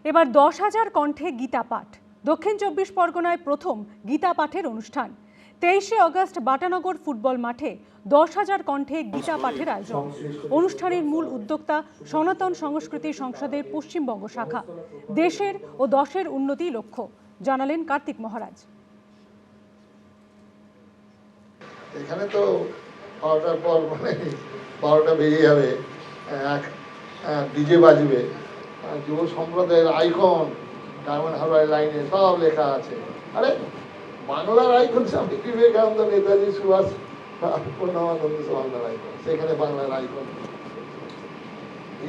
এবার 10,000 কণ্ঠে গীতা পাঠ। দক্ষিণ 24 পরগনায় প্রথম গীতা পাঠের অনুষ্ঠান। 23শে অগস্ট বাটানগর ফুটবল মাঠে 10,000 কণ্ঠে গীতা পাঠের আয়োজন। অনুষ্ঠানের মূল উদ্যোক্তা সনাতন সংস্কৃতি সংসদের পশ্চিমবঙ্গ শাখা। দেশের ও দশের উন্নতি লক্ষ্য, জানালেন কার্তিক মহারাজ। এখানে তো 12টার পর 12টা বেজে যাবে, ডিজে বাজবে, যুব সম্প্রদায়ের আইকন ডায়মন্ড হারবার লাইনে সব লেখা আছে। আরে বাংলার আইকন স্বামী বিবেকানন্দ, নেতাজি সুভাষ, পূর্ণমানন্দ সমান্দার আইকন, সেখানে বাংলার আইকন।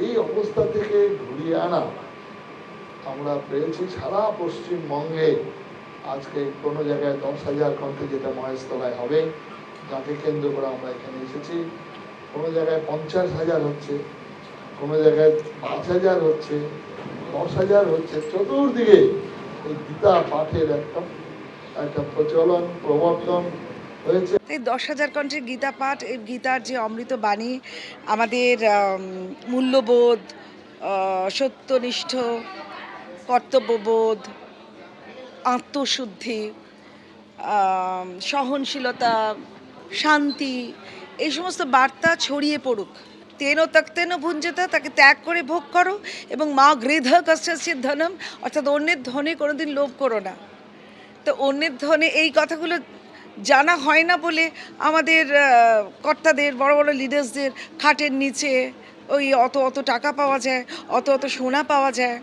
এই অবস্থা থেকে ঘুরিয়ে আনা আমরা পেয়েছি সারা পশ্চিমবঙ্গে। আজকে কোনো জায়গায় 10,000 কণ্ঠে, যেটা মহেশতলায় হবে, যাকে কেন্দ্র করে আমরা এখানে এসেছি। কোনো জায়গায় 50,000 হচ্ছে, কোনো জায়গায় 5,000 হচ্ছে, 10,000 হচ্ছে। চতুর্দিকে এই গীতা পাঠের একটা প্রচলন, প্রবর্তন হয়েছে। এই 10,000 কণ্ঠের গীতা পাঠ, এই গীতার যে অমৃত বাণী, আমাদের মূল্যবোধ, সত্যনিষ্ঠ, কর্তব্যবোধ, আত্মশুদ্ধি, সহনশীলতা, শান্তি, এই সমস্ত বার্তা ছড়িয়ে পড়ুক। তেন তক্তেন ভুঞ্জতা, তাকে ত্যাগ করে ভোগ করো, এবং মা গৃধ কস্যস্য ধনম, অর্থাৎ অন্যের ধনে কোনোদিন লোভ করো না। তো অন্যের ধনে এই কথাগুলো জানা হয় না বলে আমাদের কর্তাদের, বড় বড় লিডার্সদের খাটের নিচে ওই অত টাকা পাওয়া যায়, অত সোনা পাওয়া যায়।